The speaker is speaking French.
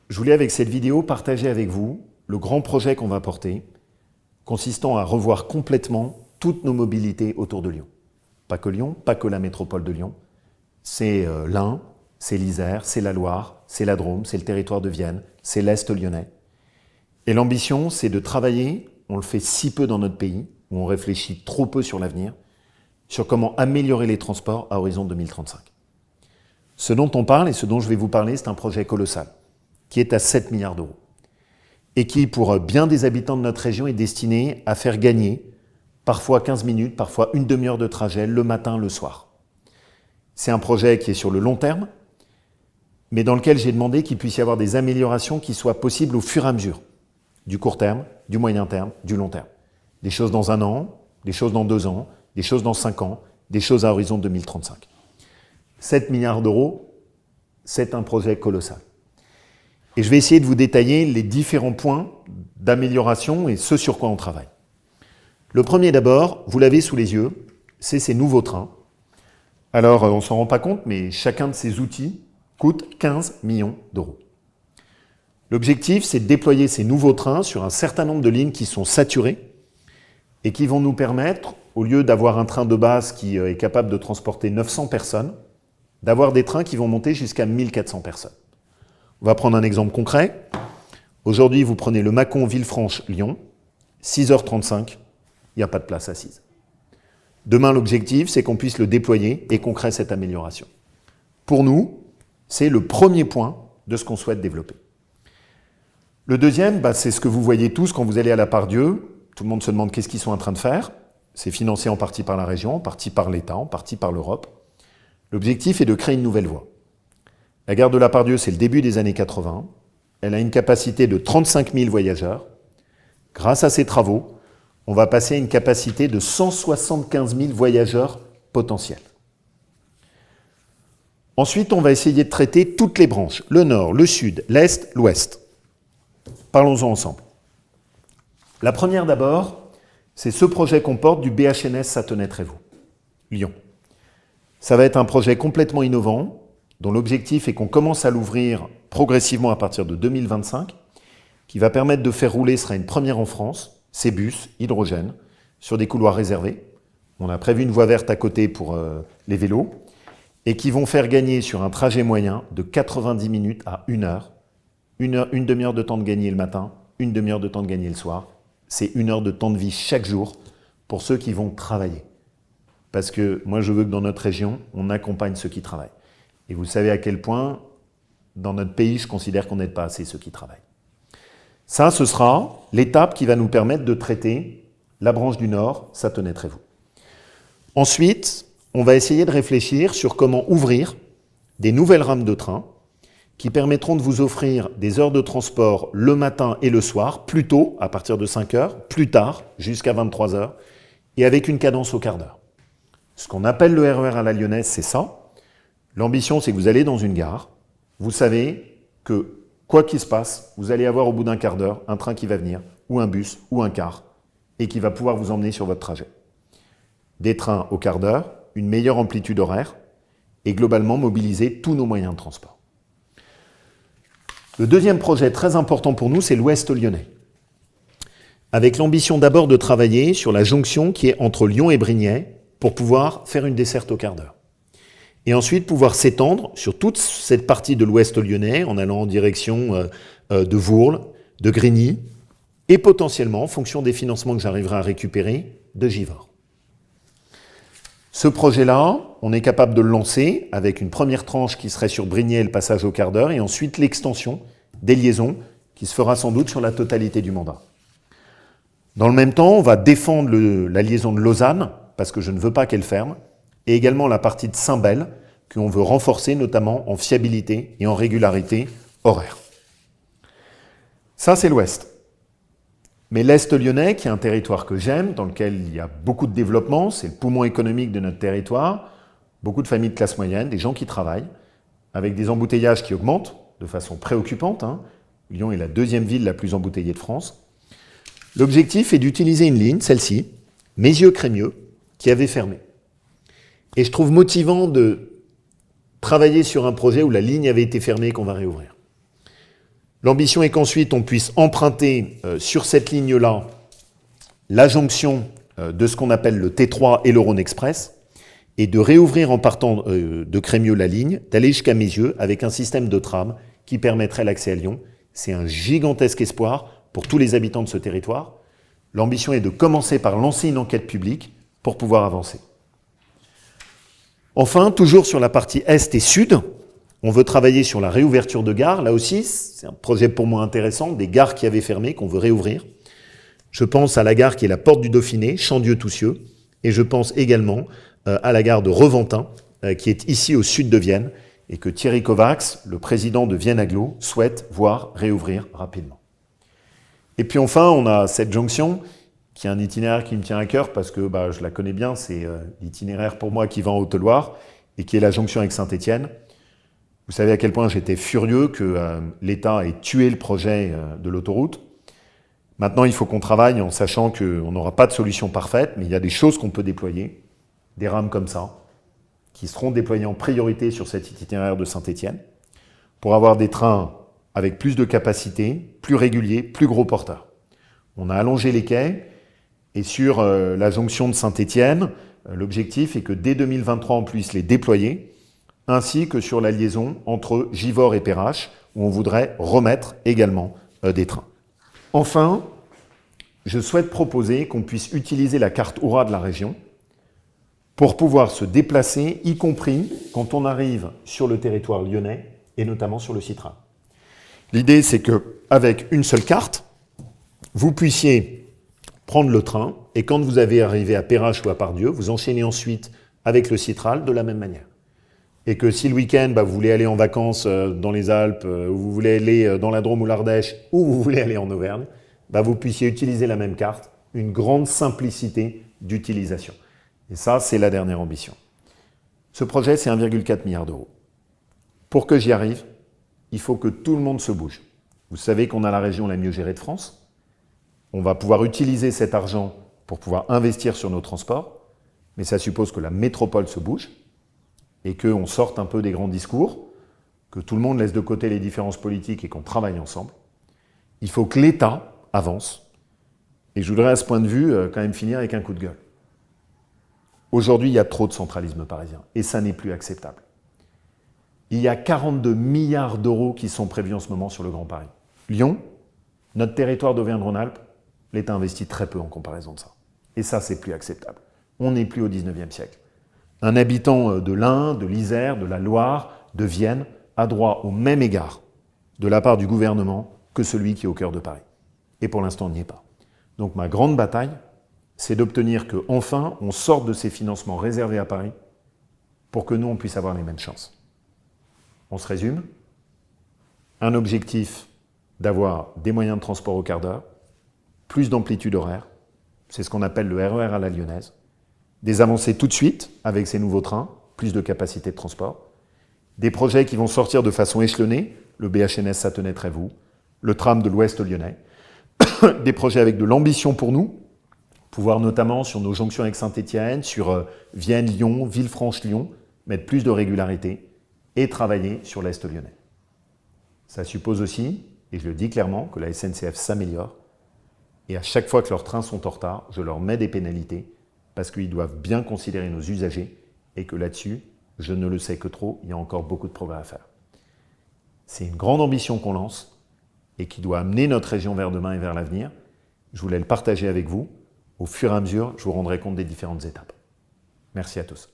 Je voulais avec cette vidéo partager avec vous le grand projet qu'on va porter, consistant à revoir complètement toutes nos mobilités autour de Lyon. Pas que Lyon, pas que la métropole de Lyon. C'est l'Ain, c'est l'Isère, c'est la Loire, c'est la Drôme, c'est le territoire de Vienne, c'est l'Est lyonnais. Et l'ambition, c'est de travailler, on le fait si peu dans notre pays, où on réfléchit trop peu sur l'avenir, sur comment améliorer les transports à horizon 2035. Ce dont on parle et ce dont je vais vous parler, c'est un projet colossal, qui est à 7 milliards d'euros, et qui, pour bien des habitants de notre région, est destiné à faire gagner parfois 15 minutes, parfois une demi-heure de trajet, le matin, le soir. C'est un projet qui est sur le long terme, mais dans lequel j'ai demandé qu'il puisse y avoir des améliorations qui soient possibles au fur et à mesure, du court terme, du moyen terme, du long terme. Des choses dans 1 an, des choses dans 2 ans, des choses dans 5 ans, des choses à horizon 2035. 7 milliards d'euros, c'est un projet colossal. Et je vais essayer de vous détailler les différents points d'amélioration et ce sur quoi on travaille. Le premier d'abord, vous l'avez sous les yeux, c'est ces nouveaux trains. Alors, on ne s'en rend pas compte, mais chacun de ces outils coûte 15 millions d'euros. L'objectif, c'est de déployer ces nouveaux trains sur un certain nombre de lignes qui sont saturées et qui vont nous permettre, au lieu d'avoir un train de base qui est capable de transporter 900 personnes, d'avoir des trains qui vont monter jusqu'à 1400 personnes. On va prendre un exemple concret. Aujourd'hui, vous prenez le Mâcon-Villefranche-Lyon, 6h35, il n'y a pas de place assise. Demain, l'objectif, c'est qu'on puisse le déployer et qu'on crée cette amélioration. Pour nous, c'est le premier point de ce qu'on souhaite développer. Le deuxième, c'est ce que vous voyez tous quand vous allez à la Part-Dieu. Tout le monde se demande qu'est-ce qu'ils sont en train de faire. C'est financé en partie par la région, en partie par l'État, en partie par l'Europe. L'objectif est de créer une nouvelle voie. La gare de la Part-Dieu, c'est le début des années 80. Elle a une capacité de 35 000 voyageurs. Grâce à ces travaux, on va passer à une capacité de 175 000 voyageurs potentiels. Ensuite, on va essayer de traiter toutes les branches, le nord, le sud, l'est, l'ouest. Parlons-en ensemble. La première d'abord, c'est ce projet qu'on porte du BHNS Sathonay-Trévoux, Lyon. Ça va être un projet complètement innovant, dont l'objectif est qu'on commence à l'ouvrir progressivement à partir de 2025, qui va permettre de faire rouler, ce sera une première en France, ces bus hydrogène sur des couloirs réservés. On a prévu une voie verte à côté pour les vélos, et qui vont faire gagner sur un trajet moyen de 90 minutes à 1 heure, une demi-heure de temps de gagner le matin, une demi-heure de temps de gagner le soir. C'est 1 heure de temps de vie chaque jour pour ceux qui vont travailler. Parce que moi, je veux que dans notre région, on accompagne ceux qui travaillent. Et vous savez à quel point, dans notre pays, je considère qu'on n'aide pas assez ceux qui travaillent. Ça, ce sera l'étape qui va nous permettre de traiter la branche du Nord, Sathonay-Trévoux. Ensuite, on va essayer de réfléchir sur comment ouvrir des nouvelles rames de train qui permettront de vous offrir des heures de transport le matin et le soir, plus tôt, à partir de 5 heures, plus tard, jusqu'à 23 heures, et avec une cadence au quart d'heure. Ce qu'on appelle le RER à la lyonnaise, c'est ça. L'ambition, c'est que vous allez dans une gare, vous savez que quoi qu'il se passe, vous allez avoir au bout d'un quart d'heure un train qui va venir, ou un bus, ou un car, et qui va pouvoir vous emmener sur votre trajet. Des trains au quart d'heure, une meilleure amplitude horaire, et globalement mobiliser tous nos moyens de transport. Le deuxième projet très important pour nous, c'est l'Ouest lyonnais, avec l'ambition d'abord de travailler sur la jonction qui est entre Lyon et Brignais pour pouvoir faire une desserte au quart d'heure. Et ensuite pouvoir s'étendre sur toute cette partie de l'Ouest lyonnais en allant en direction de Vourles, de Grigny, et potentiellement, en fonction des financements que j'arriverai à récupérer, de Givors. Ce projet-là, on est capable de le lancer avec une première tranche qui serait sur Brignais, le passage au quart d'heure, et ensuite l'extension des liaisons qui se fera sans doute sur la totalité du mandat. Dans le même temps, on va défendre la liaison de Lausanne, parce que je ne veux pas qu'elle ferme, et également la partie de Saint-Bel, qu'on veut renforcer notamment en fiabilité et en régularité horaire. Ça, c'est l'Ouest. Mais l'Est lyonnais, qui est un territoire que j'aime, dans lequel il y a beaucoup de développement, c'est le poumon économique de notre territoire, beaucoup de familles de classe moyenne, des gens qui travaillent, avec des embouteillages qui augmentent de façon préoccupante. Lyon est la 2e ville la plus embouteillée de France. L'objectif est d'utiliser une ligne, celle-ci, Mézieux-Crémieux, qui avait fermé. Et je trouve motivant de travailler sur un projet où la ligne avait été fermée et qu'on va réouvrir. L'ambition est qu'ensuite on puisse emprunter sur cette ligne-là la jonction de ce qu'on appelle le T3 et le Rhône Express, et de réouvrir en partant de Crémieux la ligne, d'aller jusqu'à Mézieux avec un système de tram qui permettrait l'accès à Lyon. C'est un gigantesque espoir pour tous les habitants de ce territoire. L'ambition est de commencer par lancer une enquête publique pour pouvoir avancer. Enfin, toujours sur la partie Est et Sud, on veut travailler sur la réouverture de gares. Là aussi, c'est un projet pour moi intéressant, des gares qui avaient fermé, qu'on veut réouvrir. Je pense à la gare qui est la Porte du Dauphiné, Chandieu-Toussieux, et je pense également à la gare de Reventin, qui est ici au sud de Vienne, et que Thierry Kovacs, le président de Vienne Agglo, souhaite voir réouvrir rapidement. Et puis enfin, on a cette jonction, qui est un itinéraire qui me tient à cœur, parce que je la connais bien, c'est l'itinéraire pour moi qui va en Haute-Loire, et qui est la jonction avec Saint-Étienne. Vous savez à quel point j'étais furieux que l'État ait tué le projet de l'autoroute. Maintenant, il faut qu'on travaille en sachant qu'on n'aura pas de solution parfaite, mais il y a des choses qu'on peut déployer, des rames comme ça, qui seront déployées en priorité sur cet itinéraire de Saint-Étienne, pour avoir des trains avec plus de capacité, plus réguliers, plus gros porteurs. On a allongé les quais, et sur la jonction de Saint-Étienne, l'objectif est que dès 2023, on puisse les déployer, ainsi que sur la liaison entre Givors et Perrache, où on voudrait remettre également des trains. Enfin, je souhaite proposer qu'on puisse utiliser la carte Oura de la région pour pouvoir se déplacer, y compris quand on arrive sur le territoire lyonnais et notamment sur le Citral. L'idée, c'est qu'avec une seule carte, vous puissiez prendre le train et quand vous avez arrivé à Perrache ou à Pardieu, vous enchaînez ensuite avec le Citral de la même manière. Et que si le week-end, vous voulez aller en vacances dans les Alpes, ou vous voulez aller dans la Drôme ou l'Ardèche, ou vous voulez aller en Auvergne, vous puissiez utiliser la même carte, une grande simplicité d'utilisation. Et ça, c'est la dernière ambition. Ce projet, c'est 1,4 milliard d'euros. Pour que j'y arrive, il faut que tout le monde se bouge. Vous savez qu'on a la région la mieux gérée de France. On va pouvoir utiliser cet argent pour pouvoir investir sur nos transports, mais ça suppose que la métropole se bouge, et qu'on sorte un peu des grands discours, que tout le monde laisse de côté les différences politiques et qu'on travaille ensemble. Il faut que l'État avance. Et je voudrais à ce point de vue quand même finir avec un coup de gueule. Aujourd'hui, il y a trop de centralisme parisien et ça n'est plus acceptable. Il y a 42 milliards d'euros qui sont prévus en ce moment sur le Grand Paris. Lyon, notre territoire d'Auvergne-Rhône-Alpes, l'État investit très peu en comparaison de ça. Et ça, c'est plus acceptable. On n'est plus au 19e siècle. Un habitant de l'Ain, de l'Isère, de la Loire, de Vienne a droit au même égard de la part du gouvernement que celui qui est au cœur de Paris. Et pour l'instant, on n'y est pas. Donc ma grande bataille, c'est d'obtenir qu'enfin, on sorte de ces financements réservés à Paris pour que nous, on puisse avoir les mêmes chances. On se résume. Un objectif d'avoir des moyens de transport au quart d'heure, plus d'amplitude horaire, c'est ce qu'on appelle le RER à la lyonnaise, des avancées tout de suite avec ces nouveaux trains, plus de capacité de transport, des projets qui vont sortir de façon échelonnée, le BHNS Satenay-Trévoux, le tram de l'Ouest lyonnais, des projets avec de l'ambition pour nous, pouvoir notamment sur nos jonctions avec Saint-Étienne, sur Vienne, Lyon, Villefranche-Lyon, mettre plus de régularité et travailler sur l'Est lyonnais. Ça suppose aussi, et je le dis clairement, que la SNCF s'améliore et à chaque fois que leurs trains sont en retard, je leur mets des pénalités parce qu'ils doivent bien considérer nos usagers et que là-dessus, je ne le sais que trop, il y a encore beaucoup de progrès à faire. C'est une grande ambition qu'on lance et qui doit amener notre région vers demain et vers l'avenir. Je voulais le partager avec vous. Au fur et à mesure, je vous rendrai compte des différentes étapes. Merci à tous.